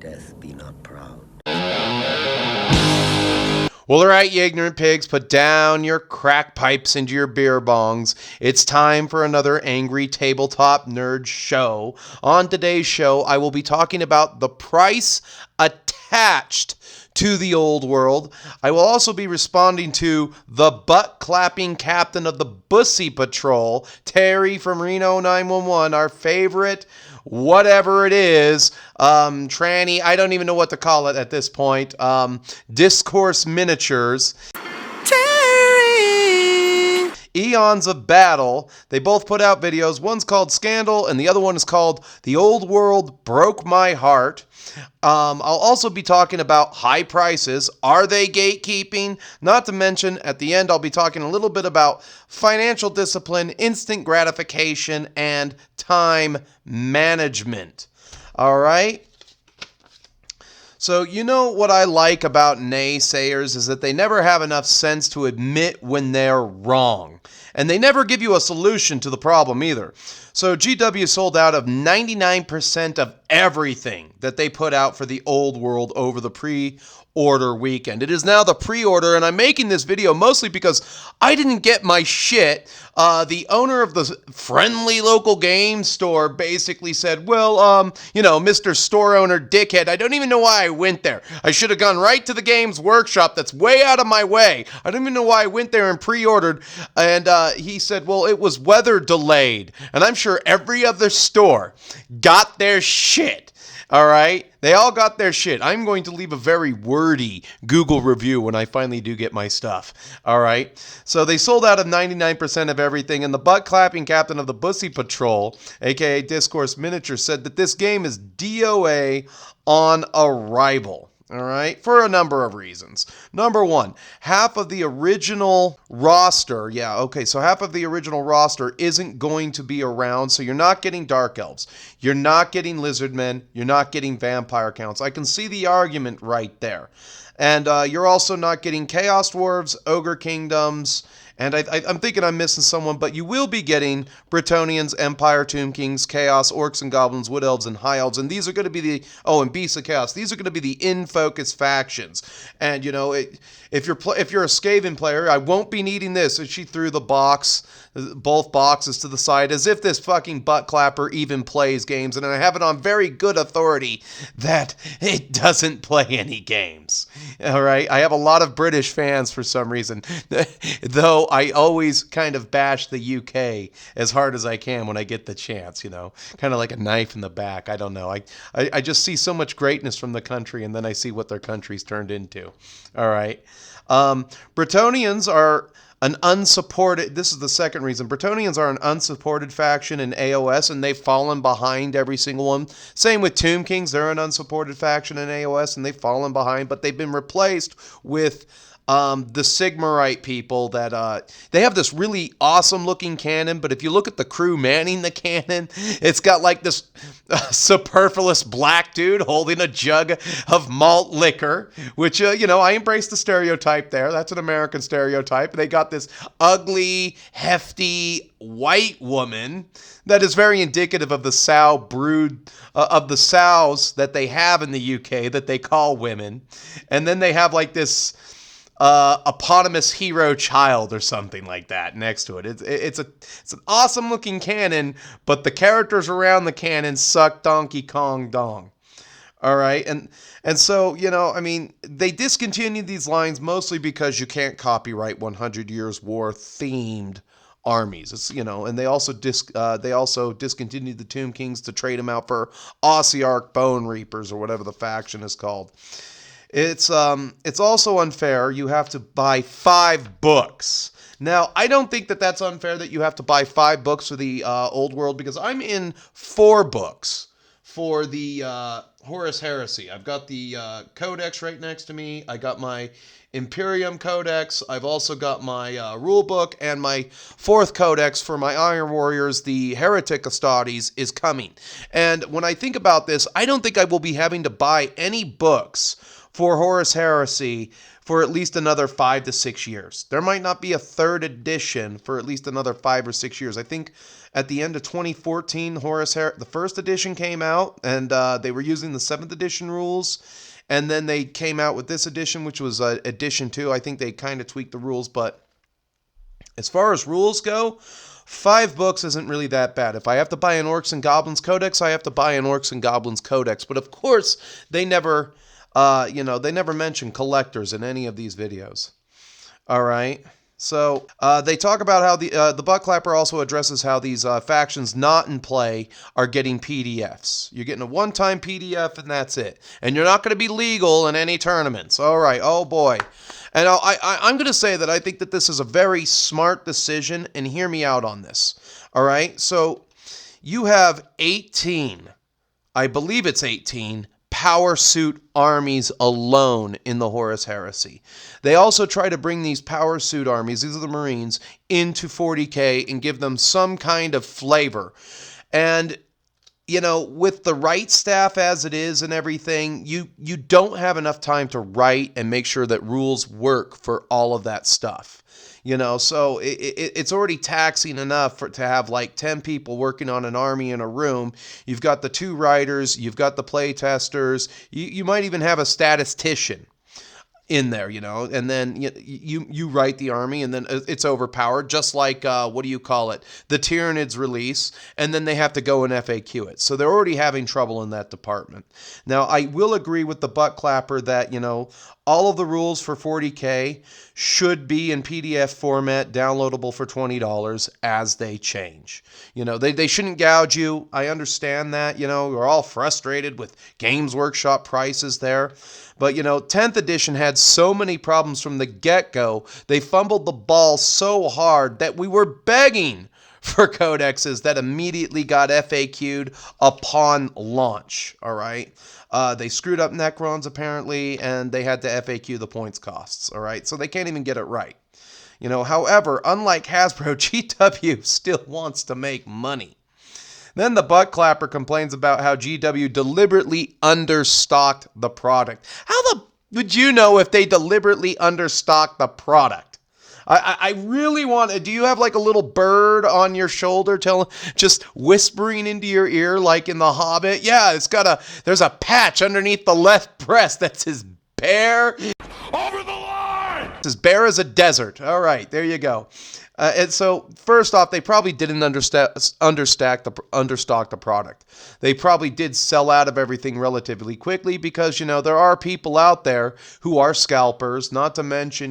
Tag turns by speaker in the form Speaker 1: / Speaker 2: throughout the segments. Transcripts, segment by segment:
Speaker 1: Death be not proud.
Speaker 2: Well, all right, you ignorant pigs, put down your crack pipes into your beer bongs. It's time for another Angry Tabletop Nerd show. On today's show, I will be talking about the price attached to the old world. I will also be responding to the butt-clapping captain of the Bussy Patrol, Terry from Reno 911, our favorite whatever it is, tranny, I don't even know what to call it at this point, Discourse miniatures. Terry! Eons of Battle. They both put out videos. One's called Scandal, and the other one is called The Old World Broke My Heart. I'll also be talking about high prices. Are they gatekeeping? Not to mention, at the end, I'll be talking a little bit about financial discipline, instant gratification, and time management. All right? So, you know what I like about naysayers is that they never have enough sense to admit when they're wrong. And they never give you a solution to the problem either. So GW sold out of 99% of everything that they put out for the old world over the pre-order weekend. It is now the pre-order, and I'm making this video mostly because I didn't get my shit. The owner of the friendly local game store basically said, well, Mr. Store Owner Dickhead, I don't even know why I went there. I should have gone right to the Games Workshop that's way out of my way. I don't even know why I went there and pre-ordered. And he said, well, it was weather delayed. And I'm sure every other store got their shit. All right? They all got their shit. I'm going to leave a very wordy Google review when I finally do get my stuff. All right? So they sold out of 99% of everything, and the butt-clapping captain of the Bussy Patrol, a.k.a. Discourse Miniature, said that this game is DOA on arrival. All right, for a number of reasons. Number one, half of the original roster, half of the original roster isn't going to be around, so you're not getting Dark Elves. You're not getting Lizardmen. You're not getting Vampire Counts. I can see the argument right there. And you're also not getting Chaos Dwarves, Ogre Kingdoms, and I'm thinking I'm missing someone, but you will be getting Bretonnians, Empire, Tomb Kings, Chaos, Orcs and Goblins, Wood Elves, and High Elves, and these are going to be and Beasts of Chaos. These are going to be the in-focus factions. And, if you're a Skaven player, I won't be needing this. And she threw both boxes to the side, as if this fucking butt clapper even plays games, and I have it on very good authority that it doesn't play any games. All right, I have a lot of British fans for some reason, though I always kind of bash the UK as hard as I can when I get the chance, kind of like a knife in the back. I don't know. I just see so much greatness from the country, and then I see what their country's turned into. All right, Bretonnians are an unsupported, this is the second reason, Bretonnians are an unsupported faction in AOS, and they've fallen behind every single one. Same with Tomb Kings, they're an unsupported faction in AOS, and they've fallen behind, but they've been replaced with the Sigmarite people that they have this really awesome looking cannon, but if you look at the crew manning the cannon, it's got like this superfluous black dude holding a jug of malt liquor, which, I embrace the stereotype there. That's an American stereotype. They got this ugly, hefty white woman that is very indicative of the sow brood, of the sows that they have in the UK that they call women. And then they have like this eponymous hero child or something like that next to it. It's an awesome looking cannon, but the characters around the cannon suck Donkey Kong dong. All right, and so they discontinued these lines mostly because you can't copyright 100 Years War themed armies. It's and they also discontinued the Tomb Kings to trade them out for Ossiarch Bone Reapers or whatever the faction is called. It's also unfair. You have to buy 5 books. Now, I don't think that that's unfair that you have to buy 5 books for the Old World, because I'm in 4 books for the Horus Heresy. I've got the Codex right next to me. I got my Imperium Codex. I've also got my rule book, and my 4th Codex for my Iron Warriors, the Heretic Astartes, is coming. And when I think about this, I don't think I will be having to buy any books for Horus Heresy for at least another 5 to 6 years. There might not be a third edition for at least another 5 or 6 years. I think at the end of 2014, the first edition came out, and they were using the 7th edition rules. And then they came out with this edition, which was edition 2. I think they kind of tweaked the rules, but as far as rules go, 5 books isn't really that bad. If I have to buy an Orcs and Goblins Codex, I have to buy an Orcs and Goblins Codex. But of course, they never, they never mention collectors in any of these videos. All right. So they talk about how the Butt Clapper also addresses how these factions not in play are getting PDFs. You're getting a one-time PDF and that's it. And you're not going to be legal in any tournaments. All right. Oh boy. And I'm going to say that I think that this is a very smart decision, and hear me out on this. All right. So you have 18, I believe it's 18, power suit armies alone in the Horus Heresy. They also try to bring these power suit armies, these are the Marines, into 40K and give them some kind of flavor. And, with the right staff as it is and everything, you don't have enough time to write and make sure that rules work for all of that stuff. So it's already taxing enough to have like 10 people working on an army in a room. You've got the 2 writers, you've got the play testers, you might even have a statistician in there, and then you write the army, and then it's overpowered, just like, the Tyranids release, and then they have to go and FAQ it. So they're already having trouble in that department. Now, I will agree with the Butt Clapper that, all of the rules for 40K should be in PDF format, downloadable for $20 as they change. They shouldn't gouge you. I understand that. We're all frustrated with Games Workshop prices there. But, 10th edition had so many problems from the get-go. They fumbled the ball so hard that we were begging for codexes that immediately got FAQ'd upon launch, all right? They screwed up Necrons, apparently, and they had to FAQ the points costs, all right? So they can't even get it right. However, unlike Hasbro, GW still wants to make money. Then the Butt Clapper complains about how GW deliberately understocked the product. How would you know if they deliberately understocked the product? I really want to. Do you have like a little bird on your shoulder just whispering into your ear like in The Hobbit? Yeah, there's a patch underneath the left breast that says bear. Over the line! It's as bare as a desert. All right, there you go. And so, first off, they probably didn't understock the product. They probably did sell out of everything relatively quickly because, there are people out there who are scalpers, not to mention,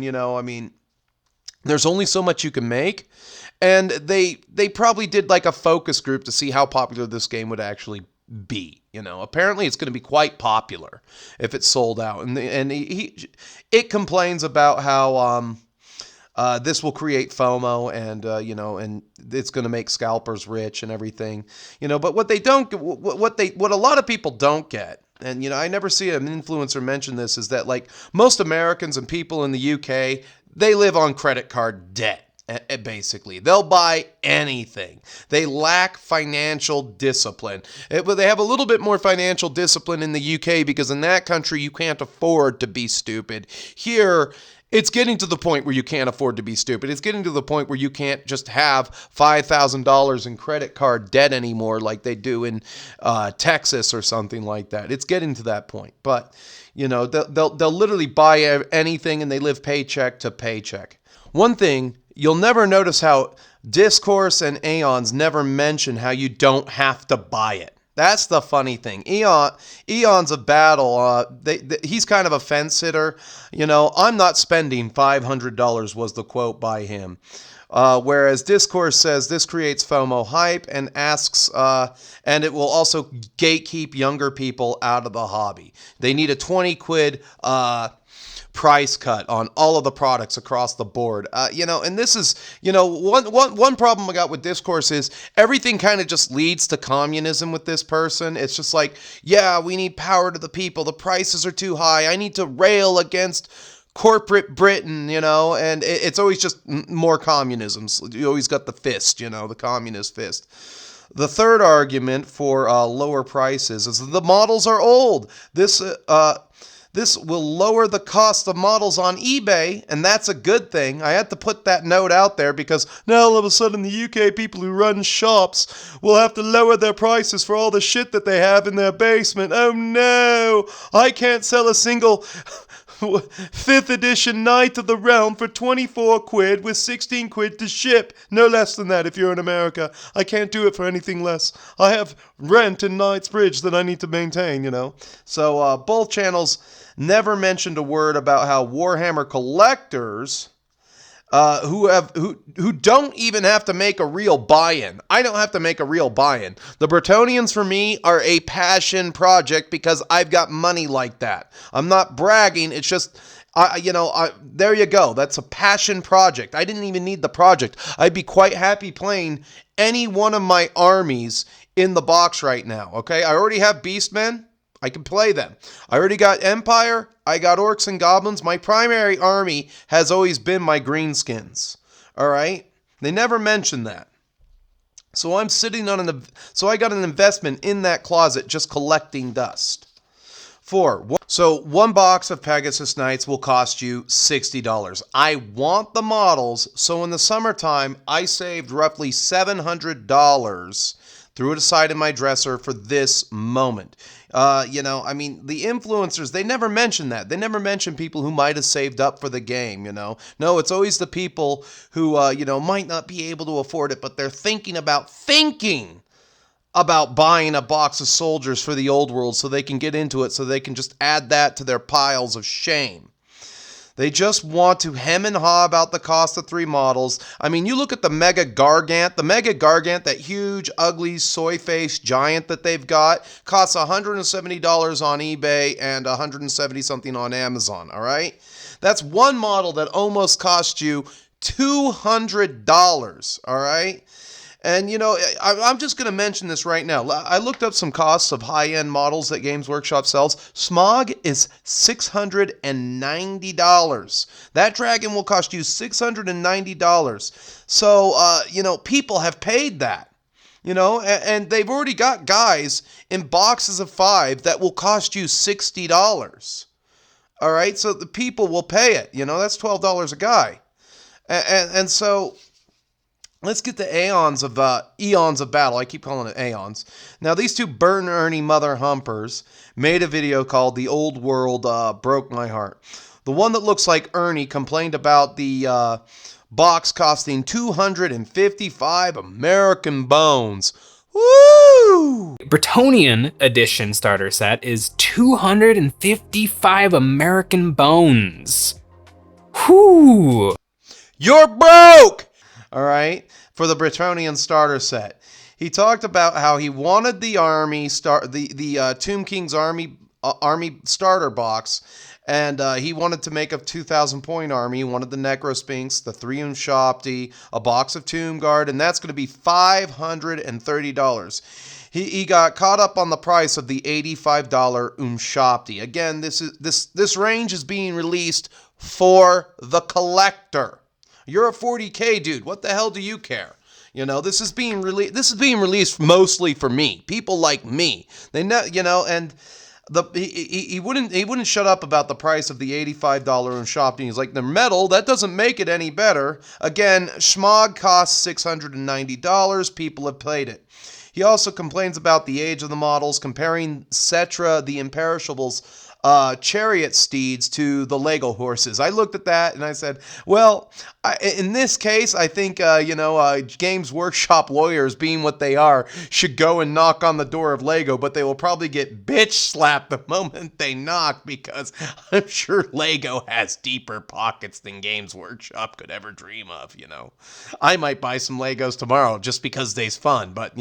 Speaker 2: there's only so much you can make. And they probably did like a focus group to see how popular this game would actually be. Apparently it's going to be quite popular if it's sold out. And it complains about how this will create FOMO and and it's going to make scalpers rich and everything. But what a lot of people don't get, and I never see an influencer mention this, is that like most Americans and people in the UK, they live on credit card debt. Basically, they'll buy anything. They lack financial discipline. But they have a little bit more financial discipline in the UK because in that country you can't afford to be stupid. Here, it's getting to the point where you can't afford to be stupid. It's getting to the point where you can't just have $5,000 in credit card debt anymore like they do in Texas or something like that. It's getting to that point. But, they'll literally buy anything and they live paycheck to paycheck. One thing, you'll never notice how Discourse and Eons never mention how you don't have to buy it. That's the funny thing. Eons of Battle, he's kind of a fence sitter. I'm not spending $500 was the quote by him. Whereas Discourse says this creates FOMO hype and asks, and it will also gatekeep younger people out of the hobby. They need a 20 quid price cut on all of the products across the board. And this is, one problem I got with Discourse is everything kind of just leads to communism with this person. It's just like, yeah, we need power to the people. The prices are too high. I need to rail against corporate Britain, and it's always just more communism. You always got the fist, the communist fist. The third argument for lower prices is the models are old. This will lower the cost of models on eBay, and that's a good thing. I had to put that note out there because now all of a sudden the UK people who run shops will have to lower their prices for all the shit that they have in their basement. Oh no, I can't sell a single 5th edition Knight of the Realm for 24 quid with 16 quid to ship. No less than that if you're in America. I can't do it for anything less. I have rent in Knightsbridge that I need to maintain, you know. So both channels never mentioned a word about how Warhammer collectors who don't even have to make a real buy-in. I don't have to make a real buy-in. The Bretonnians for me are a passion project because I've got money like that. I'm not bragging. It's just, there you go. That's a passion project. I didn't even need the project. I'd be quite happy playing any one of my armies in the box right now. Okay, I already have Beastmen. I can play them. I already got Empire. I got Orcs and Goblins. My primary army has always been my greenskins. All right? They never mentioned that. So I'm sitting on so I got an investment in that closet just collecting dust. So one box of Pegasus Knights will cost you $60. I want the models, so in the summertime, I saved roughly $700. Threw it aside in my dresser for this moment. The influencers, they never mention that. They never mention people who might have saved up for the game, you know. No, it's always the people who, might not be able to afford it, but they're thinking about buying a box of soldiers for the old world so they can get into it, so they can just add that to their piles of shame. They just want to hem and haw about the cost of 3 models. I mean, you look at the Mega Gargant. The Mega Gargant, that huge, ugly, soy-faced giant that they've got, costs $170 on eBay and $170-something on Amazon, all right? That's one model that almost cost you $200, all right? And, I'm just going to mention this right now. I looked up some costs of high-end models that Games Workshop sells. Smog is $690. That dragon will cost you $690. So, people have paid that. And they've already got guys in boxes of 5 that will cost you $60. All right? So the people will pay it. That's $12 a guy. And so... let's get to Eons of Battle. I keep calling it Eons. Now, these two Bert and Ernie mother humpers made a video called The Old World Broke My Heart. The one that looks like Ernie complained about the box costing 255 American bones. Woo!
Speaker 1: Bretonnian edition starter set is 255 American bones. Whoo!
Speaker 2: You're broke! All right, for the Bretonnian starter set. He talked about how he wanted the army the Tomb King's army starter box, and he wanted to make a 2,000-point army. He wanted the Necrosphinx, the 3 Umshopti, a box of Tomb Guard, and that's going to be $530. He got caught up on the price of the $85 Umshopti. Again, this range is being released for the collector. You're a 40K dude. What the hell do you care? This is being released mostly for me. People like me. They know, and he wouldn't shut up about the price of the $85 Umshopti. He's like, the metal, that doesn't make it any better. Again, Schmog costs $690. People have played it. He also complains about the age of the models, comparing Cetra, the Imperishables, chariot steeds to the Lego horses. I looked at that and I said, well, in this case, I think, Games Workshop lawyers, being what they are, should go and knock on the door of Lego, but they will probably get bitch slapped the moment they knock, because I'm sure Lego has deeper pockets than Games Workshop could ever dream of, I might buy some Legos tomorrow just because they's fun, but,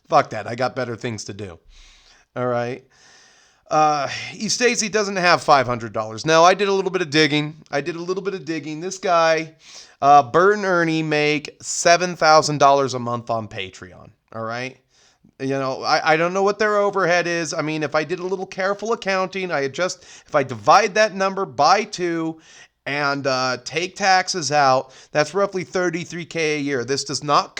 Speaker 2: fuck that. I got better things to do. All right. He states he doesn't have $500. Now, I did a little bit of digging. This guy, Bert and Ernie, make $7,000 a month on Patreon. All right. I don't know what their overhead is. I mean, if I did a little careful accounting, if I divide that number by 2 and take taxes out, that's roughly $33K a year. This does not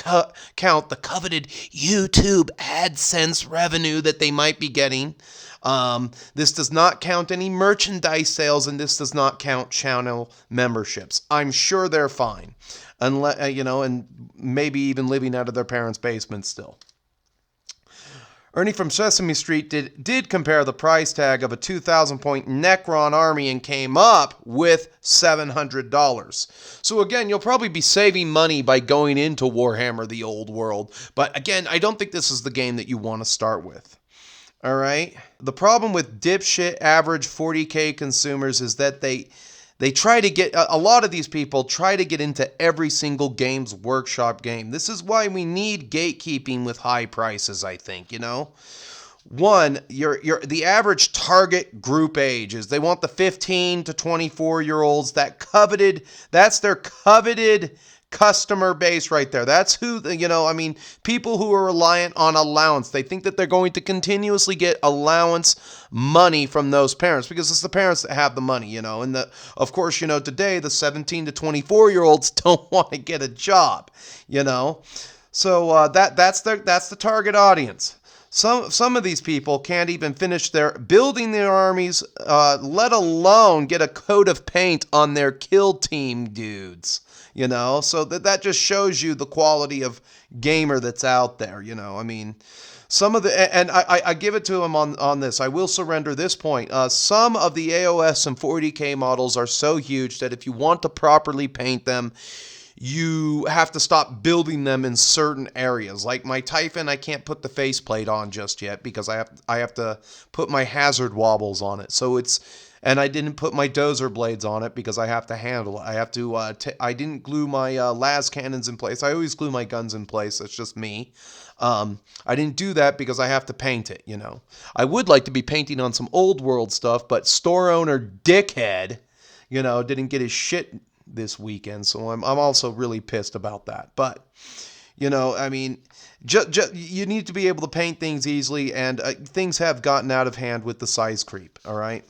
Speaker 2: count the coveted YouTube AdSense revenue that they might be getting. This does not count any merchandise sales, and this does not count channel memberships. I'm sure they're fine, unless and maybe even living out of their parents' basement still. Ernie from Sesame Street did compare the price tag of a 2,000-point Necron army and came up with $700. So again, you'll probably be saving money by going into Warhammer the Old World. But again, I don't think this is the game that you want to start with. All right? The problem with dipshit average 40K consumers is that they try to get, a lot of these people try to get into every single Games Workshop game. This is why we need gatekeeping with high prices, I think, One, the average target group age is they want the 15 to 24-year-olds, that's their coveted customer base right there. That's who, people who are reliant on allowance. They think that they're going to continuously get allowance money from those parents because it's the parents that have the money, and of course, today the 17 to 24-year-olds don't want to get a job, So that's the target audience. Some of these people can't even finish building their armies, let alone get a coat of paint on their kill team dudes. So that just shows you the quality of gamer that's out there. Some of the, and I give it to him on this. I will surrender this point. Some of the AOS and 40K models are so huge that if you want to properly paint them, you have to stop building them in certain areas. Like my Typhon, I can't put the faceplate on just yet because I have to put my hazard wobbles on it. And I didn't put my dozer blades on it because I have to handle it. I have to. I didn't glue my las cannons in place. I always glue my guns in place. That's just me. I didn't do that because I have to paint it. I would like to be painting on some old world stuff, but store owner dickhead, didn't get his shit this weekend, so I'm also really pissed about that. But you need to be able to paint things easily, and things have gotten out of hand with the size creep. All right.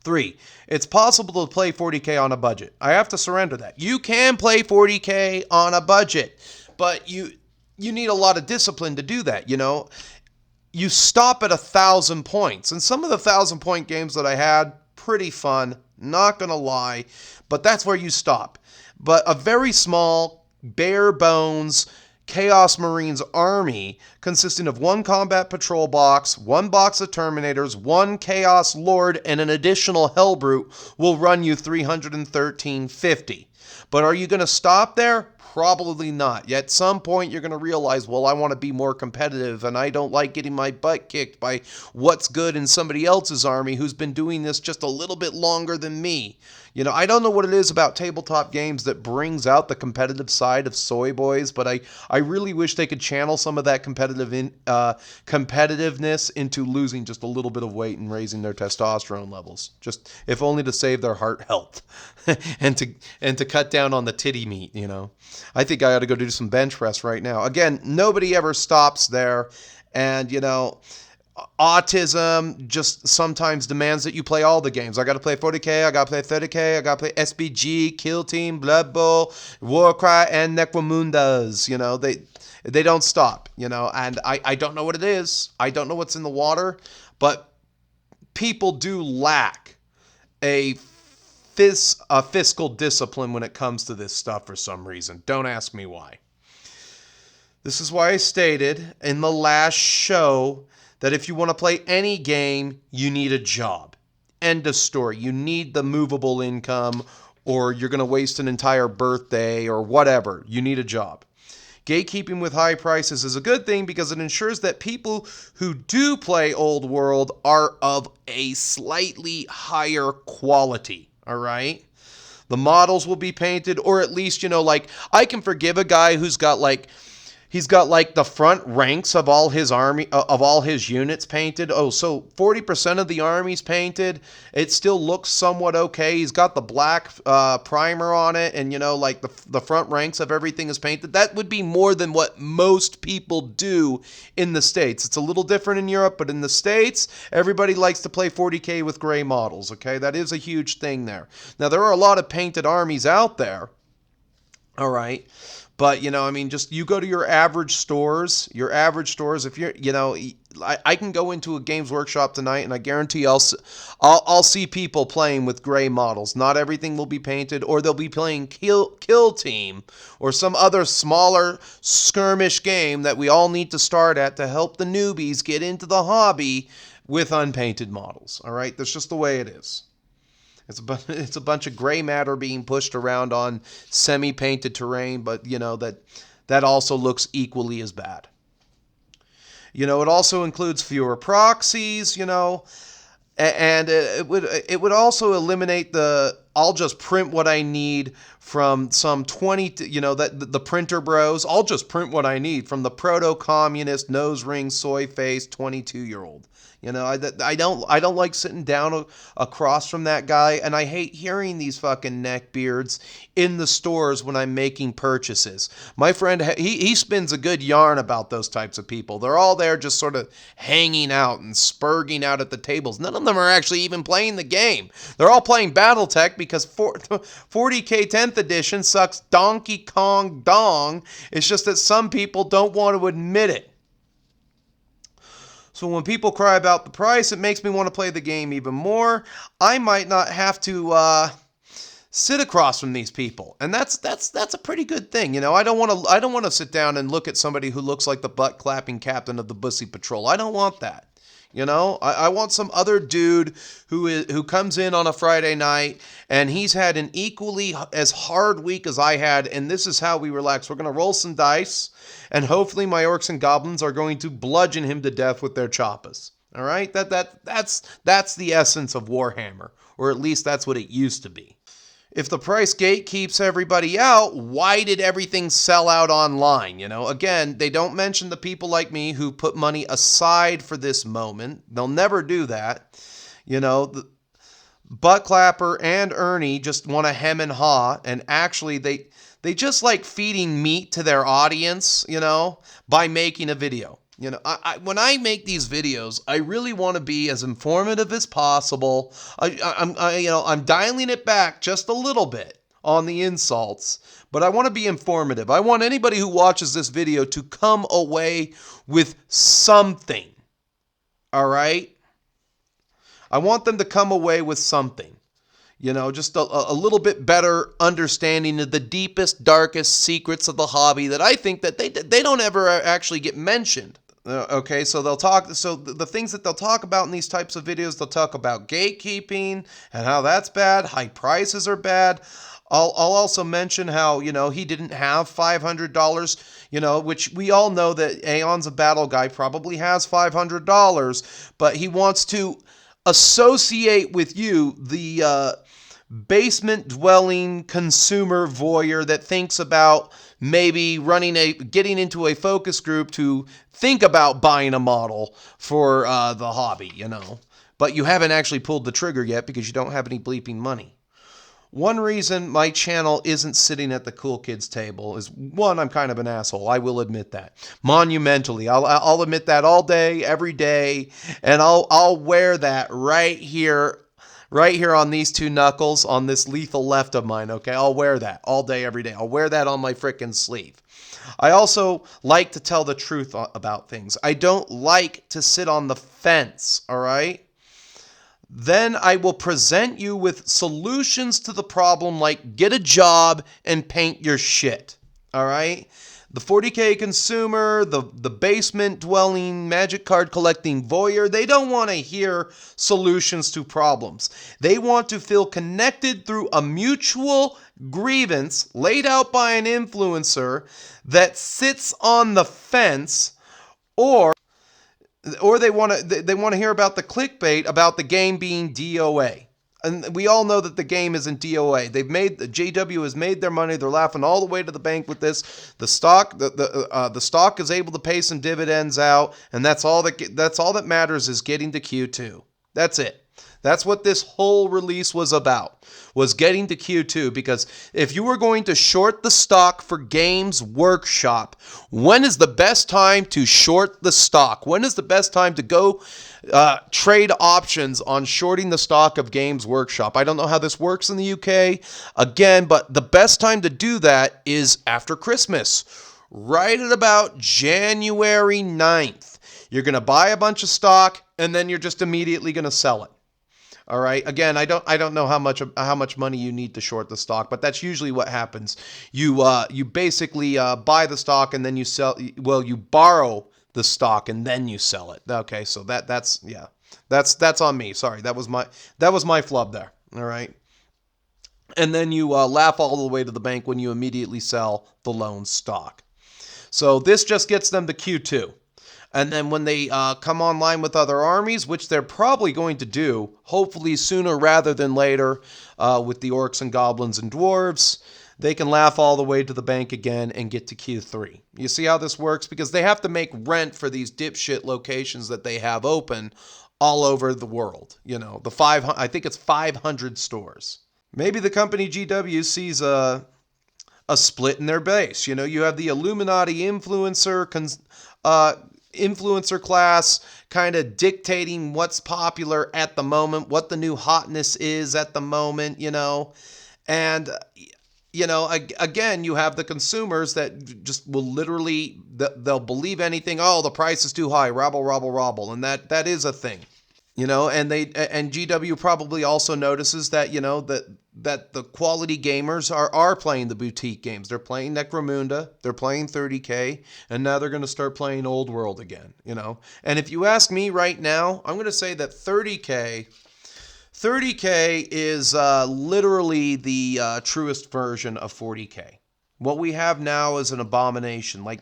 Speaker 2: 3, it's possible to play 40K on a budget. I have to surrender that. You can play 40K on a budget, but you need a lot of discipline to do that. You stop at 1,000 points, and some of the 1,000-point games that I had, pretty fun. Not gonna lie, but that's where you stop. But a very small, bare bones Chaos Marines army consisting of 1 combat patrol box, 1 box of Terminators, 1 Chaos Lord, and an additional Hellbrute will run you $313.50. But are you going to stop there? Probably not. At some point, you're going to realize, well, I want to be more competitive, and I don't like getting my butt kicked by what's good in somebody else's army who's been doing this just a little bit longer than me. I don't know what it is about tabletop games that brings out the competitive side of soy boys, but I really wish they could channel some of that competitiveness into losing just a little bit of weight and raising their testosterone levels. Just if only to save their heart health and to cut down on the titty meat. I think I ought to go do some bench press right now. Again, nobody ever stops there, and autism just sometimes demands that you play all the games. I got to play 40K, I got to play 30K, I got to play SBG, Kill Team, Blood Bowl, Warcry, and Necromundas. They don't stop, and I don't know what it is. I don't know what's in the water, but people do lack a fiscal discipline when it comes to this stuff for some reason. Don't ask me why. This is why I stated in the last show that if you want to play any game, you need a job. End of story. You need the movable income, or you're going to waste an entire birthday or whatever. You need a job. Gatekeeping with high prices is a good thing because it ensures that people who do play Old World are of a slightly higher quality. All right? The models will be painted, or at least, I can forgive a guy who's got he's got the front ranks of all his army, of all his units painted. Oh, so 40% of the army's painted. It still looks somewhat okay. He's got the black primer on it, and the front ranks of everything is painted. That would be more than what most people do in the States. It's a little different in Europe, but in the States, everybody likes to play 40K with gray models, okay? That is a huge thing there. Now, there are a lot of painted armies out there. All right. But, I mean, just you go to your average stores, if you're, I can go into a Games Workshop tonight and I guarantee I'll see people playing with gray models. Not everything will be painted, or they'll be playing Kill Team or some other smaller skirmish game that we all need to start at to help the newbies get into the hobby with unpainted models. All right. That's just the way it is. It's a bunch of gray matter being pushed around on semi-painted terrain, but that also looks equally as bad. It also includes fewer proxies, and it would also eliminate the I'll just print what I need from some 20, that the printer bros. I'll just print what I need from the proto-communist nose ring soy face 22-year-old. I don't like sitting down across from that guy, and I hate hearing these fucking neckbeards in the stores when I'm making purchases. My friend, he spins a good yarn about those types of people. They're all there just sort of hanging out and spurging out at the tables. None of them are actually even playing the game. They're all playing Battletech because 40K 10th edition sucks Donkey Kong dong. It's just that some people don't want to admit it. So when people cry about the price, it makes me want to play the game even more. I might not have to sit across from these people, and that's a pretty good thing. I don't want to sit down and look at somebody who looks like the butt clapping captain of the Bussy Patrol. I don't want that. I want some other dude who comes in on a Friday night and he's had an equally as hard week as I had, and this is how we relax. We're going to roll some dice, and hopefully my orcs and goblins are going to bludgeon him to death with their choppas. All right? That's the essence of Warhammer, or at least that's what it used to be. If the price gate keeps everybody out, why did everything sell out online? Again, they don't mention the people like me who put money aside for this moment. They'll never do that. Butt Clapper and Ernie just want to hem and haw, and actually they just like feeding meat to their audience, by making a video. When I make these videos, I really want to be as informative as possible. I'm dialing it back just a little bit on the insults, but I want to be informative. I want anybody who watches this video to come away with something. All right? I want them to come away with something. Just a little bit better understanding of the deepest, darkest secrets of the hobby that I think that they don't ever actually get mentioned. Okay, so the things that they'll talk about in these types of videos, they'll talk about gatekeeping and how that's bad, high prices are bad. I'll also mention how, he didn't have $500, which we all know that Eons a Battle guy probably has $500, but he wants to associate with you the basement-dwelling consumer voyeur that thinks about maybe getting into a focus group to think about buying a model for the hobby, But you haven't actually pulled the trigger yet because you don't have any bleeping money. One reason my channel isn't sitting at the cool kids table is, one, I'm kind of an asshole. I will admit that. Monumentally. I'll admit that all day, every day, and I'll wear that right here on these two knuckles, on this lethal left of mine, okay? I'll wear that all day, every day. I'll wear that on my frickin' sleeve. I also like to tell the truth about things. I don't like to sit on the fence, all right? Then I will present you with solutions to the problem, like get a job and paint your shit, all right? The 40K consumer, the basement-dwelling, magic card collecting voyeur, they don't want to hear solutions to problems. They want to feel connected through a mutual grievance laid out by an influencer that sits on the fence, or they want to hear about the clickbait about the game being DOA. And we all know that the game isn't DOA. JW has made their money. They're laughing all the way to the bank with this. The stock is able to pay some dividends out, and that's all that matters is getting to Q2. That's it. That's what this whole release was about, was getting to Q2. Because if you were going to short the stock for Games Workshop, when is the best time to short the stock? When is the best time to go trade options on shorting the stock of Games Workshop? I don't know how this works in the UK, again, but the best time to do that is after Christmas, right at about January 9th. You're going to buy a bunch of stock, and then you're just immediately going to sell it. All right. Again, I don't know how much money you need to short the stock, but that's usually what happens. You basically buy the stock and then you sell. Well, you borrow the stock and then you sell it. Okay, so that's on me. Sorry, that was my flub there. All right. And then you laugh all the way to the bank when you immediately sell the loan stock. So this just gets them to Q2. And then when they come online with other armies, which they're probably going to do, hopefully sooner rather than later, with the orcs and goblins and dwarves, they can laugh all the way to the bank again and get to Q3. You see how this works? Because they have to make rent for these dipshit locations that they have open all over the world. You know, I think it's 500 stores. Maybe the company GW sees a split in their base. You know, you have the Illuminati influencer class kind of dictating what's popular at the moment, what the new hotness is at the moment, you know. And, you know, again, you have the consumers that just will literally, they'll believe anything. Oh, the price is too high, rabble. And that is a thing. You know, and GW probably also notices that, you know, that the quality gamers are playing the boutique games. They're playing Necromunda, they're playing 30K, and now they're going to start playing Old World again, you know. And if you ask me right now, I'm going to say that 30K is literally the truest version of 40K. What we have now is an abomination. Like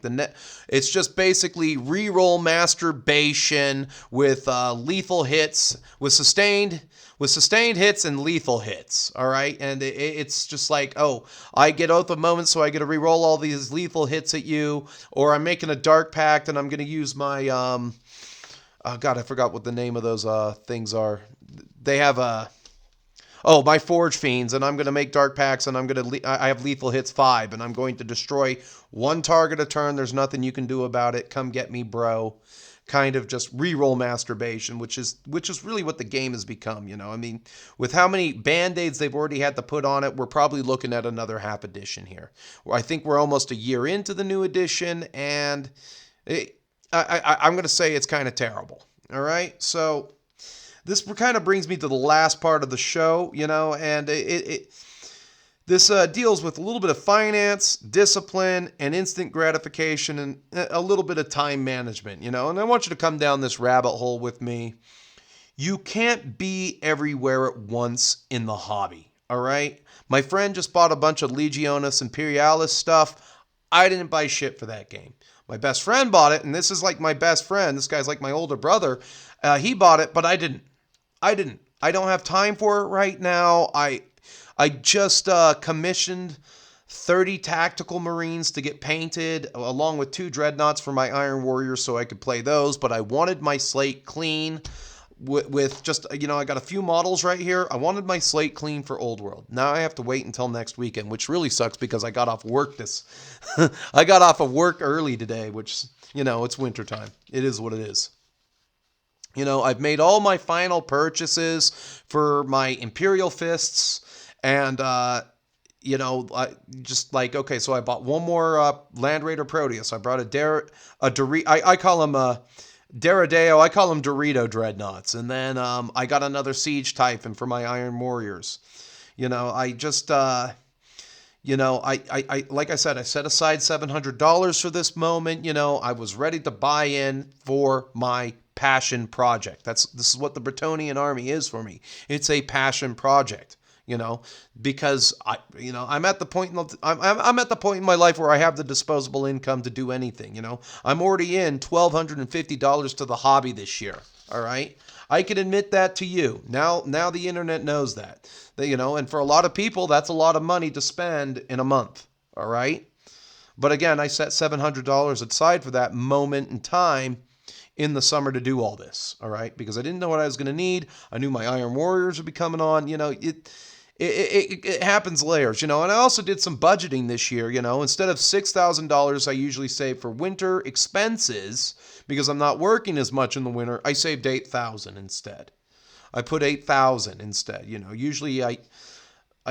Speaker 2: it's just basically reroll masturbation with lethal hits, with sustained hits and lethal hits. All right, and it's just like, oh, I get Oath of Moment, so I get to reroll all these lethal hits at you, or I'm making a Dark Pact and I'm going to use my oh God, I forgot what the name of those things are. They have my Forge Fiends, and I'm going to make Dark Pacts, and I have lethal hits 5, and I'm going to destroy one target a turn. There's nothing you can do about it. Come get me, bro. Kind of just reroll masturbation, which is really what the game has become, you know. I mean, with how many Band-Aids they've already had to put on it, we're probably looking at another half edition here. I think we're almost a year into the new edition, and I'm going to say it's kind of terrible. All right, so this kind of brings me to the last part of the show, you know, and this deals with a little bit of finance, discipline, and instant gratification, and a little bit of time management, you know. And I want you to come down this rabbit hole with me. You can't be everywhere at once in the hobby, all right? My friend just bought a bunch of Legionis Imperialis stuff. I didn't buy shit for that game. My best friend bought it, and this is like my best friend. This guy's like my older brother. He bought it, but I didn't. I don't have time for it right now. I just commissioned 30 tactical Marines to get painted, along with 2 dreadnoughts for my Iron Warriors so I could play those. But I wanted my slate clean with just, you know, I got a few models right here. I wanted my slate clean for Old World. Now I have to wait until next weekend, which really sucks because I got off work I got off of work early today, which, you know, it's wintertime. It is what it is. You know, I've made all my final purchases for my Imperial Fists, and, you know, okay, so I bought one more Land Raider Proteus. I brought I call him Deradeo, I call him Dorito Dreadnoughts, and then I got another Siege Typhon for my Iron Warriors. You know, I just, you know, I like I said, I set aside $700 for this moment. You know, I was ready to buy in for my passion project. This is what the Bretonnian army is for me. It's a passion project, you know, because I'm at the point in my life where I have the disposable income to do anything, you know. I'm already in $1,250 to the hobby this year. All right. I can admit that to you. Now the internet knows that, you know, and for a lot of people, that's a lot of money to spend in a month. All right. But again, I set $700 aside for that moment in time in the summer to do all this, all right? Because I didn't know what I was going to need. I knew my Iron Warriors would be coming on. It happens layers, and I also did some budgeting this year. Instead of $6,000 I usually save for winter expenses, because I'm not working as much in the winter, I saved $8,000 instead. I put $8,000 instead. Usually I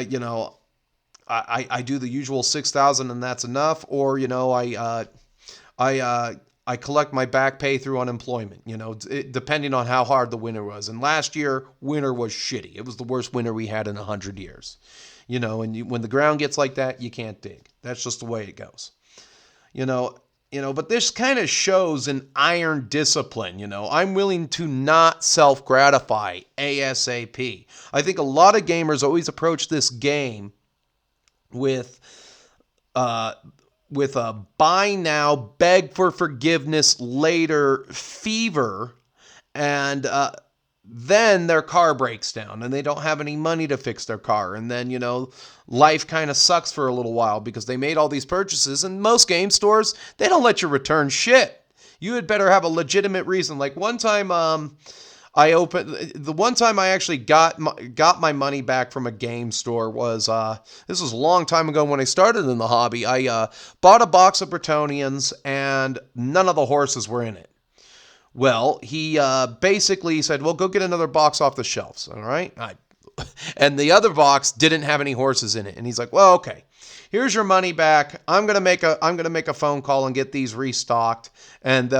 Speaker 2: do the usual $6,000 and that's enough, or I collect my back pay through unemployment, depending on how hard the winter was. And last year, winter was shitty. It was the worst winter we had in 100 years. And when the ground gets like that, you can't dig. That's just the way it goes. But this kind of shows an iron discipline. I'm willing to not self-gratify ASAP. I think a lot of gamers always approach this game with a buy now, beg for forgiveness later fever, and then their car breaks down and they don't have any money to fix their car. And then, life kind of sucks for a little while because they made all these purchases, and most game stores, they don't let you return shit. You had better have a legitimate reason. Like one time, I actually got my money back from a game store was, this was a long time ago when I started in the hobby. I bought a box of Bretonnians and none of the horses were in it. Well, he basically said, well, go get another box off the shelves, all right? And the other box didn't have any horses in it. And he's like, well, okay, here's your money back. I'm gonna make a phone call and get these restocked. And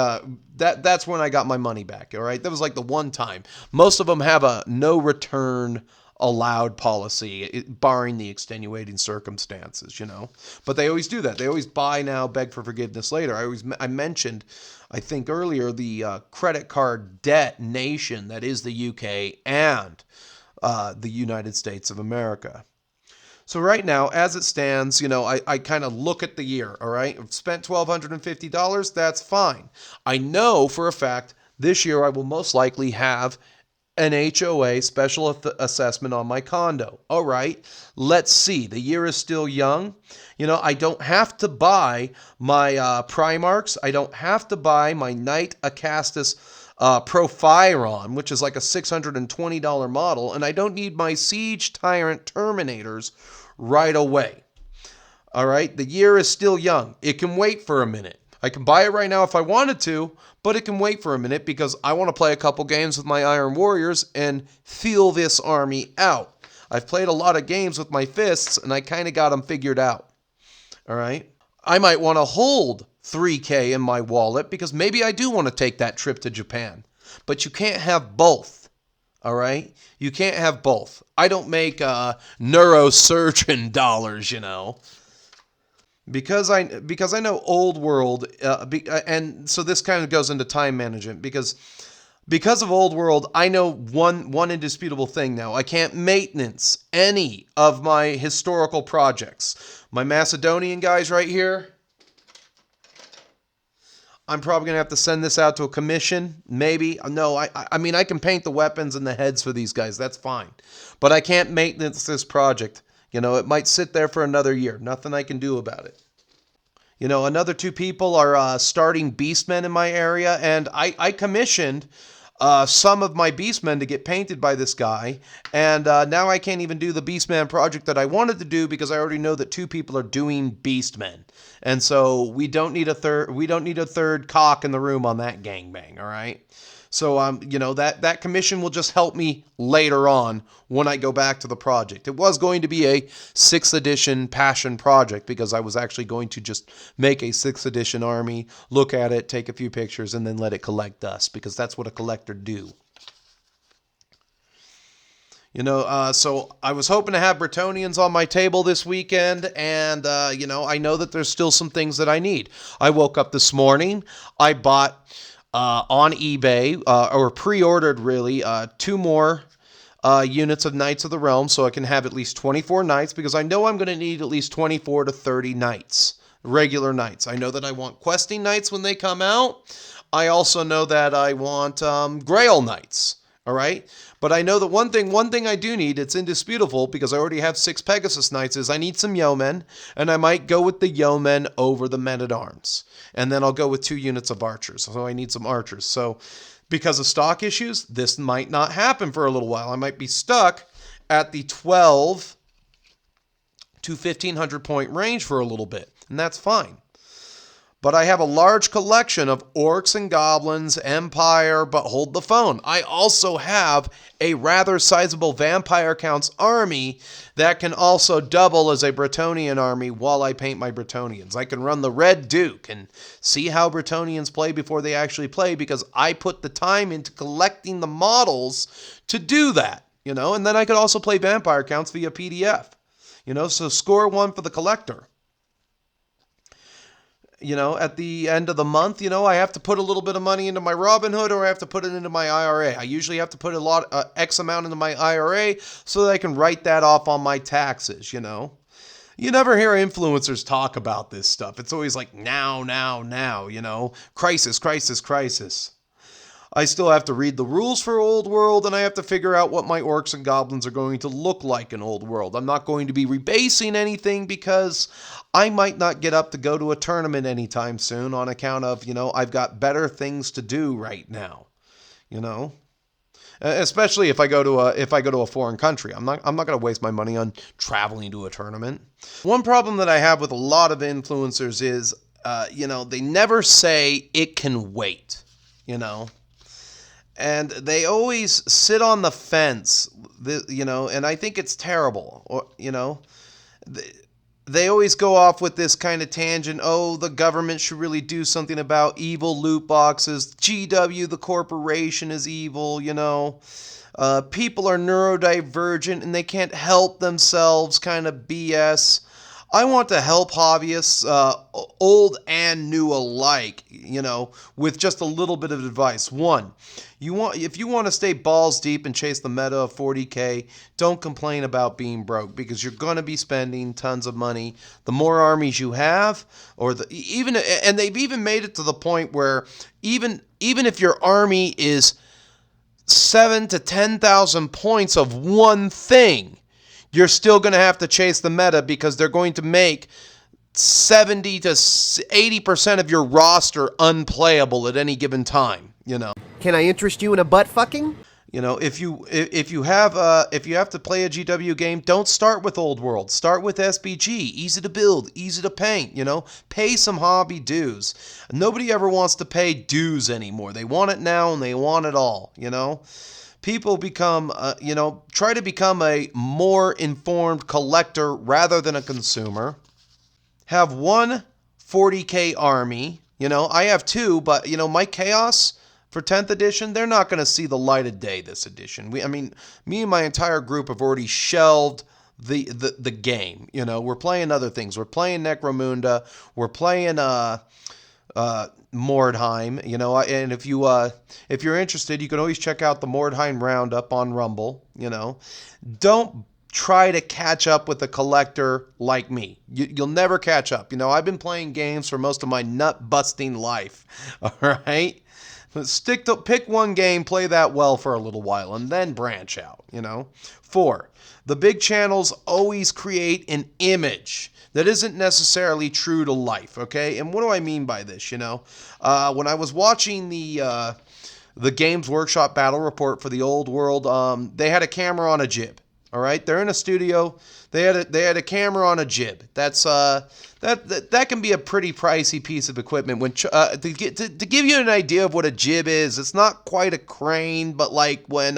Speaker 2: that's when I got my money back. All right, that was like the one time. Most of them have a no return allowed policy, barring the extenuating circumstances, But they always do that. They always buy now, beg for forgiveness later. I mentioned, I think earlier, the credit card debt nation that is the UK and the United States of America. So right now, as it stands, I kind of look at the year, all right? I've spent $1,250, that's fine. I know for a fact this year I will most likely have an HOA special assessment on my condo. All right, let's see. The year is still young. I don't have to buy my Primarchs. I don't have to buy my Knight Acastus Profiron, which is like a $620 model, and I don't need my Siege Tyrant Terminators right away. All right, the year is still young. It can wait for a minute. I can buy it right now if I wanted to, but it can wait for a minute because I want to play a couple games with my Iron Warriors and feel this army out. I've played a lot of games with my fists, and I kind of got them figured out. All right, I might want to hold $3,000 in my wallet because maybe I do want to take that trip to Japan. But you can't have both, all right? You can't have both. I don't make neurosurgeon dollars, Because I know Old World, and so this kind of goes into time management, because of Old World, I know one indisputable thing now. I can't maintenance any of my historical projects. My Macedonian guys right here, I'm probably going to have to send this out to a commission, maybe. No, I mean, I can paint the weapons and the heads for these guys. That's fine. But I can't maintenance this project. It might sit there for another year. Nothing I can do about it. Another two people are starting Beastmen in my area, and I commissioned some of my Beastmen to get painted by this guy, and now I can't even do the Beastman project that I wanted to do because I already know that two people are doing Beastmen, and so we don't need a third cock in the room on that gangbang. All right. So, that commission will just help me later on when I go back to the project. It was going to be a 6th edition passion project because I was actually going to just make a 6th edition army, look at it, take a few pictures, and then let it collect dust because that's what a collector do. So I was hoping to have Bretonnians on my table this weekend, and, I know that there's still some things that I need. I woke up this morning, I bought on eBay, or pre-ordered really, 2 more units of Knights of the Realm so I can have at least 24 Knights, because I know I'm going to need at least 24 to 30 Knights, regular Knights. I know that I want Questing Knights when they come out. I also know that I want Grail Knights. All right. But I know that one thing I do need, it's indisputable because I already have 6 Pegasus Knights, is I need some yeomen, and I might go with the yeomen over the men-at-arms. And then I'll go with 2 units of archers. So I need some archers. So because of stock issues, this might not happen for a little while. I might be stuck at the 12 to 1500 point range for a little bit, and that's fine. But I have a large collection of orcs and goblins, Empire, but hold the phone. I also have a rather sizable Vampire Counts army that can also double as a Bretonnian army while I paint my Bretonnians. I can run the Red Duke and see how Bretonnians play before they actually play because I put the time into collecting the models to do that, you know, and then I could also play Vampire Counts via PDF, you know, so score 1 for the collector. You know, at the end of the month, you know, I have to put a little bit of money into my Robinhood or I have to put it into my IRA. I usually have to put X amount into my IRA so that I can write that off on my taxes, you know. You never hear influencers talk about this stuff. It's always like now, you know, crisis. I still have to read the rules for Old World, and I have to figure out what my orcs and goblins are going to look like in Old World. I'm not going to be rebasing anything because I might not get up to go to a tournament anytime soon on account of, you know, I've got better things to do right now, you know. Especially if I go to a foreign country. I'm not going to waste my money on traveling to a tournament. One problem that I have with a lot of influencers is, you know, they never say it can wait, you know. And they always sit on the fence, you know, and I think it's terrible. Or, you know, they always go off with this kind of tangent. Oh, the government should really do something about evil loot boxes. GW, the corporation, is evil, you know. People are neurodivergent and they can't help themselves, kind of BS. I want to help hobbyists, old and new alike, you know, with just a little bit of advice. One, if you want to stay balls deep and chase the meta of 40K, don't complain about being broke because you're going to be spending tons of money. The more armies you have, and they've even made it to the point where even if your army is 7,000 to 10,000 points of one thing, you're still going to have to chase the meta because they're going to make 70 to 80% of your roster unplayable at any given time, you know.
Speaker 3: Can I interest you in a butt fucking?
Speaker 2: You know, if you have to play a GW game, don't start with Old World. Start with SBG. Easy to build, easy to paint, you know. Pay some hobby dues. Nobody ever wants to pay dues anymore. They want it now and they want it all, you know. People become, you know, try to become a more informed collector rather than a consumer. Have one 40K army. You know, I have 2, but, you know, my Chaos for 10th edition, they're not going to see the light of day this edition. Me and my entire group have already shelved the game. You know, we're playing other things. We're playing Necromunda. We're playing Mordheim, you know, and if you're interested, you can always check out the Mordheim Roundup on Rumble, you know. Don't try to catch up with a collector like me. You'll never catch up. You know, I've been playing games for most of my nut-busting life, all right? Pick one game, play that well for a little while, and then branch out, you know. 4, the big channels always create an image that isn't necessarily true to life, okay? And what do I mean by this, you know? When I was watching the Games Workshop battle report for the Old World, they had a camera on a jib, all right? They're in a studio. They had a camera on a jib. That can be a pretty pricey piece of equipment. When to give you an idea of what a jib is, it's not quite a crane, but like when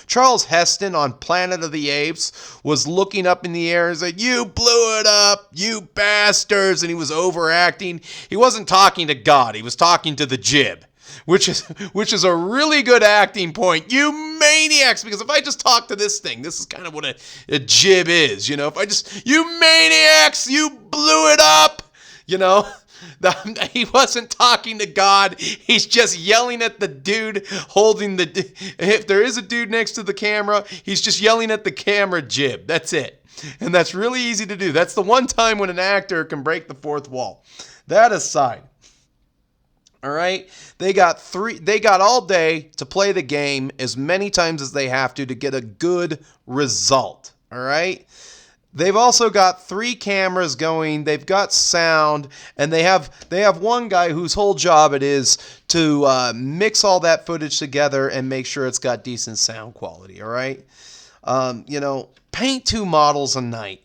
Speaker 2: Charles Heston on Planet of the Apes was looking up in the air and said, "You blew it up, you bastards," and he was overacting. He wasn't talking to God. He was talking to the jib. Which is a really good acting point. You maniacs, because if I just talk to this thing, this is kind of what a jib is, you know. If I just, you maniacs, you blew it up, you know. He wasn't talking to God. He's just yelling at the dude holding if there is a dude next to the camera, he's just yelling at the camera jib. That's it. And that's really easy to do. That's the one time when an actor can break the fourth wall. That aside, All right? They got all day to play the game as many times as they have to get a good result. All right? They've also got 3 cameras going. They've got sound, and they have one guy whose whole job it is to mix all that footage together and make sure it's got decent sound quality. All right, paint 2 models a night.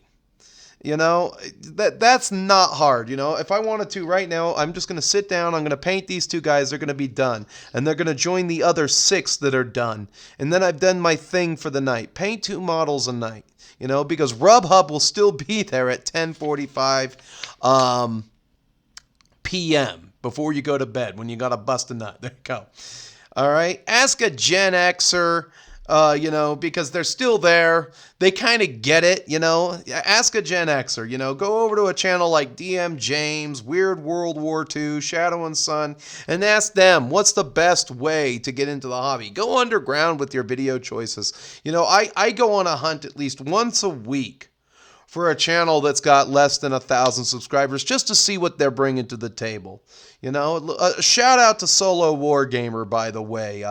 Speaker 2: That's not hard. If I wanted to right now, I'm just gonna sit down. I'm gonna paint these 2 guys. They're gonna be done, and they're gonna join the other 6 that are done, and then I've done my thing for the night. Paint 2 models a night. Because RubHub will still be there at 10:45 p.m. before you go to bed when you got to bust a nut. There you go. All right. Ask a Gen Xer, because they're still there. They kind of get it, Ask a Gen Xer, Go over to a channel like DM James, Weird World War II, Shadow and Sun, and ask them what's the best way to get into the hobby. Go underground with your video choices. I go on a hunt at least once a week for a channel that's got less than 1,000 subscribers just to see what they're bringing to the table. Shout out to Solo Wargamer, by the way.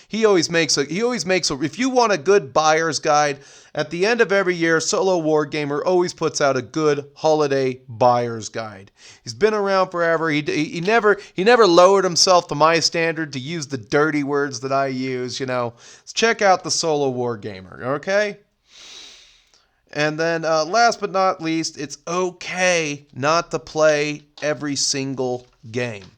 Speaker 2: He always makes if you want a good buyer's guide, at the end of every year, Solo Wargamer always puts out a good holiday buyer's guide. He's been around forever. He never lowered himself to my standard to use the dirty words that I use, Check out the Solo Wargamer, okay? And then last but not least, it's okay not to play every single game.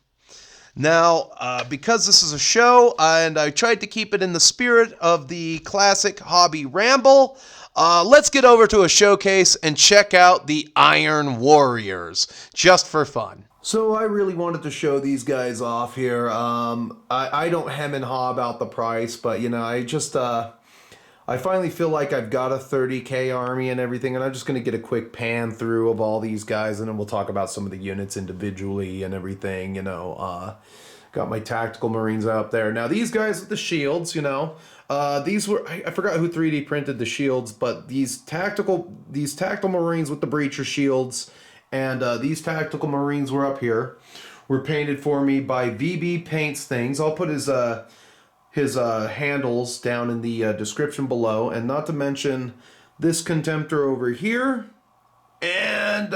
Speaker 2: Now, because this is a show, and I tried to keep it in the spirit of the classic hobby ramble, let's get over to a showcase and check out the Iron Warriors, just for fun.
Speaker 4: So I really wanted to show these guys off here. I don't hem and haw about the price, but I finally feel like I've got a 30k army and everything, and I'm just going to get a quick pan through of all these guys, and then we'll talk about some of the units individually and everything, Got my tactical marines up there. Now these guys with the shields, these were, I forgot who 3D printed the shields, but these tactical marines with the breacher shields and these tactical marines were up here, were painted for me by VB Paints Things. I'll put his handles down in the description below, and not to mention this Contemptor over here, and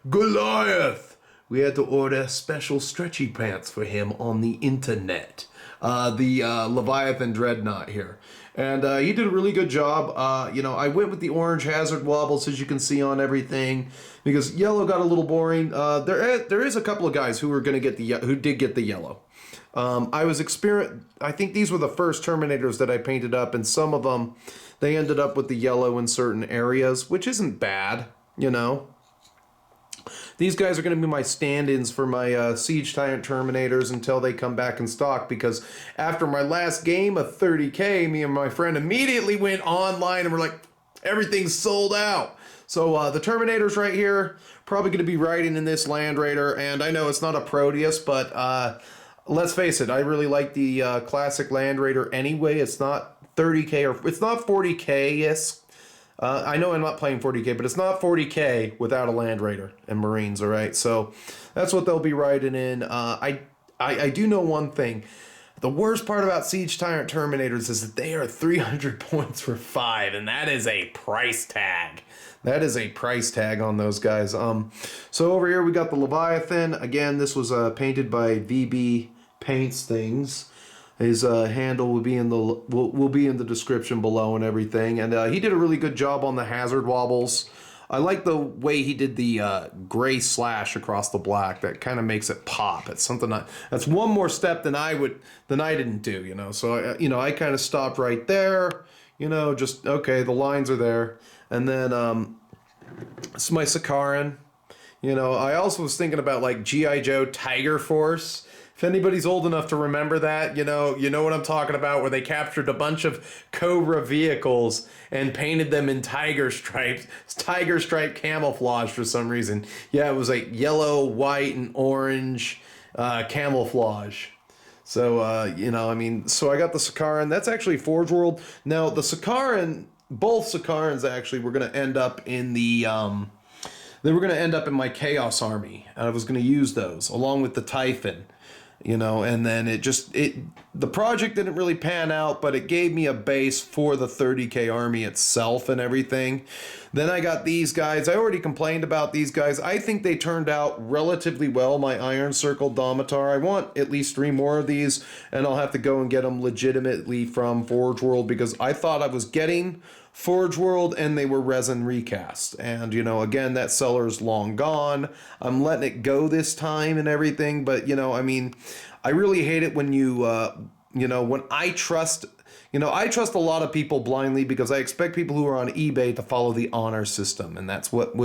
Speaker 4: Goliath. We had to order special stretchy pants for him on the internet. The Leviathan Dreadnought here. And he did a really good job. I went with the orange hazard wobbles, as you can see on everything, because yellow got a little boring. There is a couple of guys who did get the yellow. I think these were the first Terminators that I painted up, and some of them, they ended up with the yellow in certain areas, which isn't bad, These guys are going to be my stand-ins for my Siege Tyrant Terminators until they come back in stock, because after my last game of 30k, me and my friend immediately went online and we're like, everything's sold out. So the Terminators right here, probably going to be riding in this Land Raider, and I know it's not a Proteus, but let's face it, I really like the classic Land Raider anyway. It's not 30k, or it's not 40k, yes. I know I'm not playing 40k, but it's not 40k without a Land Raider and Marines, all right? So that's what they'll be riding in. I do know one thing. The worst part about Siege Tyrant Terminators is that they are 300 points for 5, and that is a price tag. That is a price tag on those guys. So over here we got the Leviathan. Again, this was painted by VB Paints Things. His handle will be in the description below and everything. And he did a really good job on the hazard wobbles. I like the way he did the gray slash across the black. That kind of makes it pop. It's something that's one more step than I didn't do, So I kind of stopped right there. Just okay. The lines are there, and then it's my Sakaran. I also was thinking about like G.I. Joe Tiger Force. If anybody's old enough to remember that, you know what I'm talking about, where they captured a bunch of Cobra vehicles and painted them in tiger stripe camouflage for some reason. Yeah, it was like yellow, white, and orange camouflage. So, so I got the Sakaran. That's actually Forge World. Now, the Sakaran, both Sakarans actually were going to end up in the... they were going to end up in my Chaos Army. I was going to use those, along with the Typhon. you know, and then the project didn't really pan out, but it gave me a base for the 30K army itself and everything. Then I got these guys. I already complained about these guys. I think they turned out relatively well, my Iron Circle Domitar. I want at least 3 more of these, and I'll have to go and get them legitimately from Forge World, because I thought I was getting Forge World and they were resin recast. And, you know, again, that seller's long gone. I'm letting it go this time and everything, but, you know, I mean, I really hate it when you, you know, when I trust... You know, I trust a lot of people blindly because I expect people who are on eBay to follow the honor system. And that's what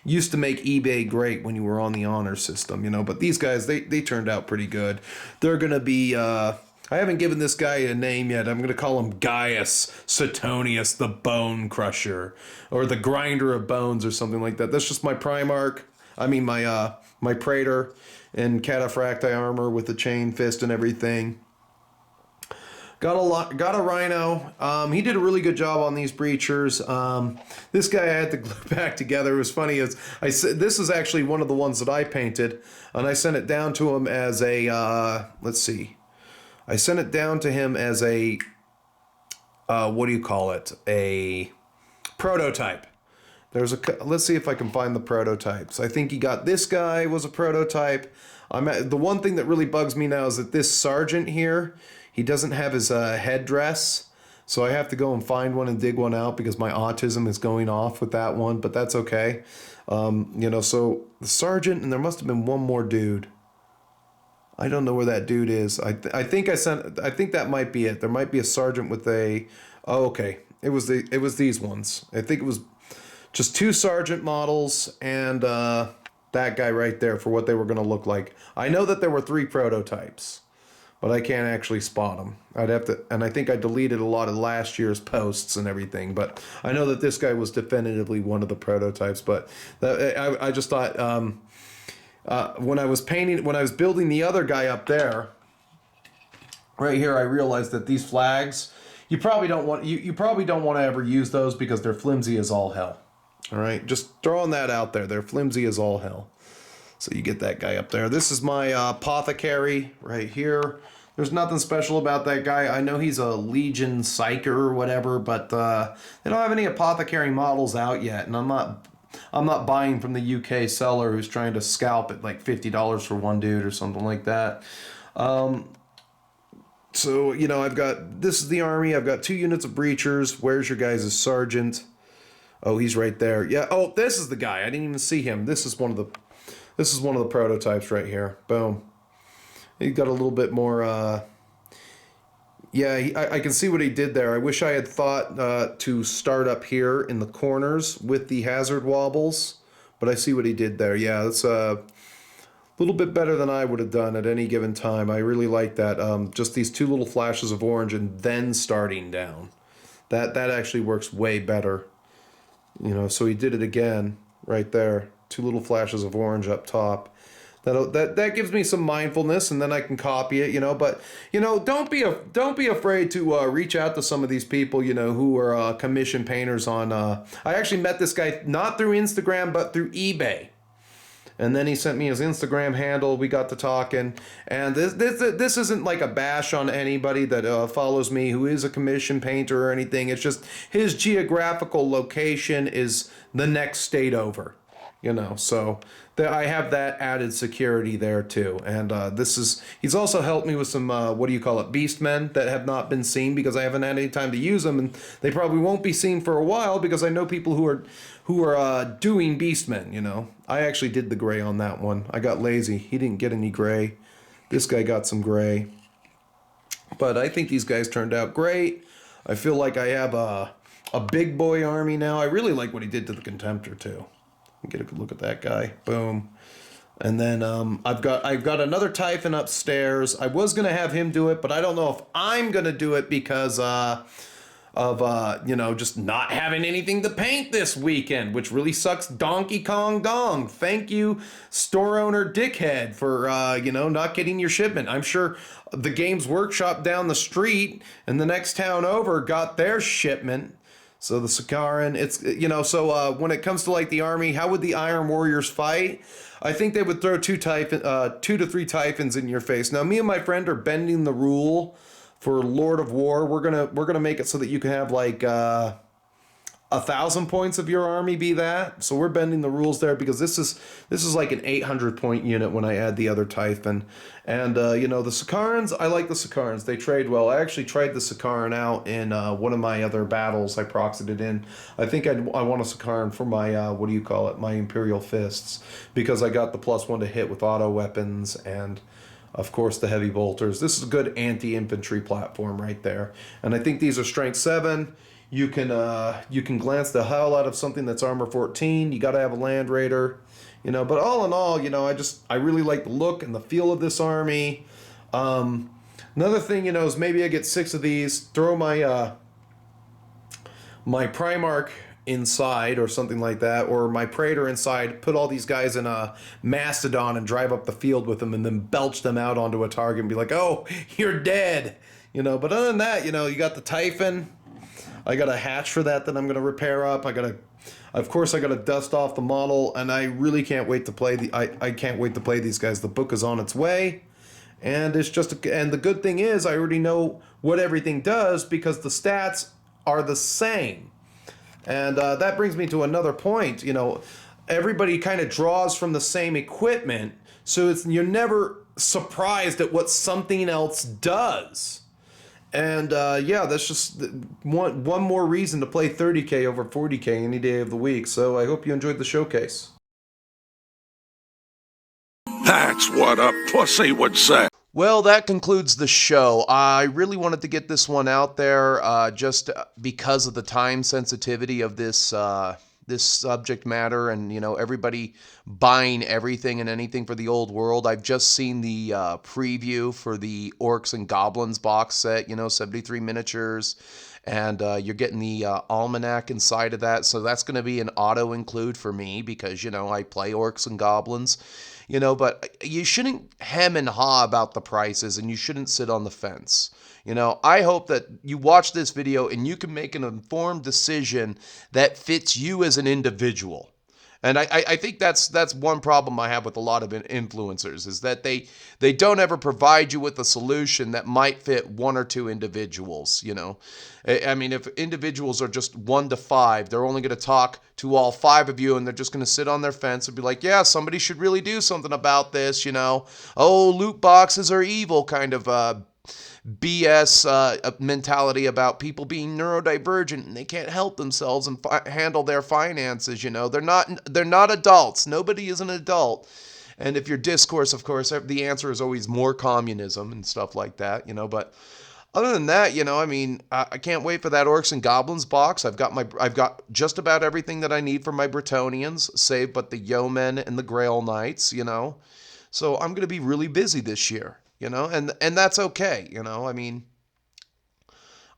Speaker 4: used to make eBay great, when you were on the honor system, you know. But these guys, they turned out pretty good. They're going to be... I haven't given this guy a name yet. I'm going to call him Gaius Suetonius the Bone Crusher, or the Grinder of Bones, or something like that. That's just my Primarch. I mean, my Praetor in Cataphracti armor with the chain fist and everything. Got a Rhino. He did a really good job on these breachers. This guy I had to glue back together. It was funny, as I said, this is actually one of the ones that I painted, and I sent it down to him as a let's see. I sent it down to him as a what do you call it? A prototype. Let's see if I can find the prototypes. I think he got this guy was a prototype. The one thing that really bugs me now is that this sergeant here, he doesn't have his headdress, so I have to go and find one and dig one out because my autism is going off with that one, but that's okay. You know, so the sergeant, and there must have been one more dude. I don't know where that dude is. I think that might be it. There might be a sergeant with a... Oh, okay. It was these ones. I think it was just 2 sergeant models and that guy right there for what they were going to look like. I know that there were 3 prototypes, but I can't actually spot them. I'd have to, and I think I deleted a lot of last year's posts and everything, but I know that this guy was definitively one of the prototypes. But I just thought when I was building the other guy up there, right here, I realized that these flags, you probably don't want to ever use those because they're flimsy as all hell. All right, just throwing that out there. They're flimsy as all hell. So you get that guy up there. This is my apothecary right here. There's nothing special about that guy. I know he's a Legion Psyker or whatever, but they don't have any apothecary models out yet, and I'm not buying from the UK seller who's trying to scalp at like $50 for one dude or something like that. So, you know, this is the army. I've got 2 units of breachers. Where's your guys' sergeant? Oh, he's right there. Yeah. Oh, this is the guy. I didn't even see him. This is one of the prototypes right here. Boom. He got a little bit more. Yeah, I can see what he did there. I wish I had thought to start up here in the corners with the hazard wobbles, but I see what he did there. Yeah, that's a little bit better than I would have done at any given time. I really like that. Just these 2 little flashes of orange and then starting down. That actually works way better. You know, so he did it again right there. 2 little flashes of orange up top. That gives me some mindfulness, and then I can copy it, you know. But, you know, don't be afraid to reach out to some of these people, you know, who are commission painters on. I actually met this guy not through Instagram but through eBay. And then he sent me his Instagram handle. We got to talking, and this isn't like a bash on anybody that follows me who is a commission painter or anything. It's just his geographical location is the next state over, you know. So I have that added security there too. And he's also helped me with some beastmen that have not been seen because I haven't had any time to use them, and they probably won't be seen for a while because I know people who are doing beastmen, you know. I actually did the gray on that one. I got lazy. He didn't get any gray. This guy got some gray. But I think these guys turned out great. I feel like I have a big boy army now. I really like what he did to the Contemptor too. Get a good look at that guy. Boom. And then I've got another Typhon upstairs. I was gonna have him do it, but I don't know if I'm gonna do it because of you know, just not having anything to paint this weekend, which really sucks. Donkey Kong Dong. Thank you, store owner dickhead, for you know, not getting your shipment. I'm sure the Games Workshop down the street in the next town over got their shipment. So the Sakaran, it's, so when it comes to like the army, how would the Iron Warriors fight? I think they would throw two to three Typhons in your face. Now, me and my friend are bending the rule for Lord of War. We're gonna make it so that you can have like 1,000 points of your army be that. So we're bending the rules there because this is like an 800 point unit when I add the other Typhon. And the Sakarans, I like the Sakarans. They trade well. I actually tried the Sakaran out in one of my other battles. I proxied it in. I think I want a Sakaran for my my Imperial Fists, because I got the +1 to hit with auto weapons and of course the heavy bolters. This is a good anti-infantry platform right there. And I think these are strength 7. You can glance the hell out of something that's armor 14. You got to have a land raider, But all in all, I really like the look and the feel of this army. Another thing, is maybe I get 6 of these, throw my my Primarch inside or something like that, or my Praetor inside, put all these guys in a Mastodon and drive up the field with them, and then belch them out onto a target and be like, "Oh, you're dead," But other than that, you got the Typhon. I got a hatch for that I'm going to repair up. Of course, I got to dust off the model, and I really can't wait to play I can't wait to play these guys. The book is on its way, and and the good thing is I already know what everything does because the stats are the same. And that brings me to another point. Everybody kind of draws from the same equipment, so you're never surprised at what something else does. And that's just one more reason to play 30K over 40K any day of the week. So I hope you enjoyed the showcase.
Speaker 5: That's what a pussy would say.
Speaker 2: Well, that concludes the show. I really wanted to get this one out there just because of the time sensitivity of this this subject matter, and everybody buying everything and anything for the old world. I've just seen the preview for the Orcs and Goblins box set, 73 miniatures, and you're getting the almanac inside of that, so that's going to be an auto include for me because I play Orcs and Goblins. But you shouldn't hem and haw about the prices, and you shouldn't sit on the fence. I hope that you watch this video and you can make an informed decision that fits you as an individual. And I think that's one problem I have with a lot of influencers, is that they don't ever provide you with a solution that might fit 1 or 2 individuals. I mean, if individuals are just 1 to 5, they're only going to talk to all 5 of you, and they're just going to sit on their fence and be like, yeah, somebody should really do something about this. Oh, loot boxes are evil kind of BS mentality about people being neurodivergent and they can't help themselves and handle their finances. They're not adults. Nobody is an adult. And if you're Discourse, of course, the answer is always more communism and stuff like that. But other than that, I mean, I can't wait for that Orcs and Goblins box. I've got just about everything that I need for my Bretonnians, save but the Yeomen and the Grail Knights. So I'm going to be really busy this year. And that's okay, I mean,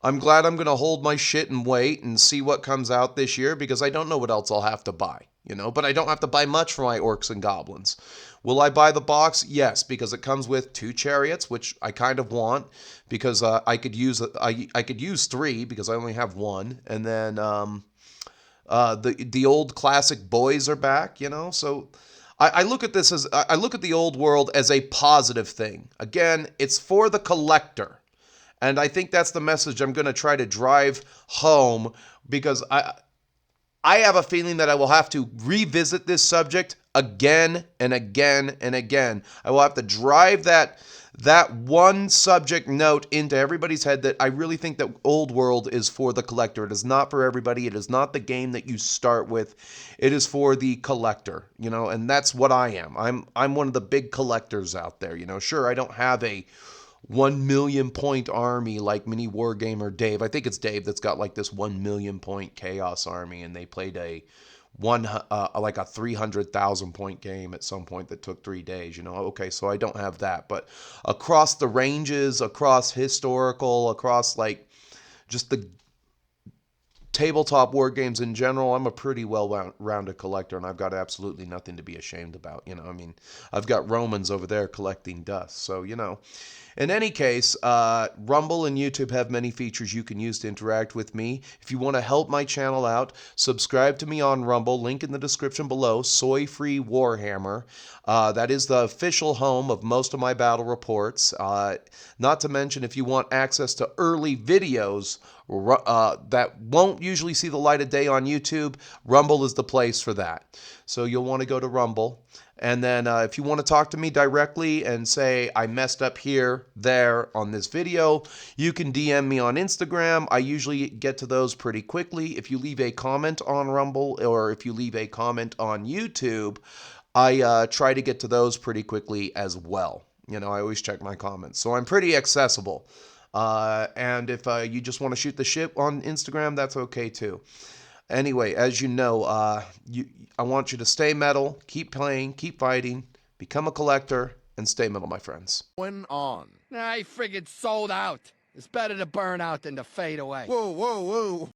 Speaker 2: I'm glad I'm going to hold my shit and wait and see what comes out this year, because I don't know what else I'll have to buy, but I don't have to buy much for my Orcs and Goblins. Will I buy the box? Yes, because it comes with 2 chariots, which I kind of want, because I could use 3 because I only have 1, and then the old classic boys are back, so I look at the old world as a positive thing. Again, it's for the collector. And I think that's the message I'm going to try to drive home, because I have a feeling that I will have to revisit this subject again and again and again. I will have to drive that one subject note into everybody's head, that I really think that old world is for the collector. It is not for everybody. It is not the game that you start with. It is for the collector, and that's what I am. I'm one of the big collectors out there. Sure, I don't have a 1 million point army like Mini Wargamer Dave. I think it's Dave that's got like this 1 million point Chaos army, and they played like a 300,000 point game at some point that took 3 days. Okay, so I don't have that, but across the ranges, across historical, across like just tabletop war games in general, I'm a pretty well-rounded collector, and I've got absolutely nothing to be ashamed about. You know, I mean, I've got Romans over there collecting dust, so, you know. In any case, Rumble and YouTube have many features you can use to interact with me. If you want to help my channel out, subscribe to me on Rumble, link in the description below, Soy Free Warhammer. That is the official home of most of my battle reports. Not to mention, if you want access to early videos that won't usually see the light of day on YouTube, Rumble is the place for that. So you'll want to go to Rumble. And then if you want to talk to me directly and say, I messed up here, there, on this video, you can DM me on Instagram. I usually get to those pretty quickly. If you leave a comment on Rumble or if you leave a comment on YouTube, I try to get to those pretty quickly as well. You know, I always check my comments. So I'm pretty accessible. And if you just want to shoot the shit on Instagram, that's okay too. Anyway, as you know, I want you to stay metal, keep playing, keep fighting, become a collector, and stay metal, my friends.
Speaker 6: Going on. I friggin' sold out. It's better to burn out than to fade away.
Speaker 3: Whoa, whoa, whoa.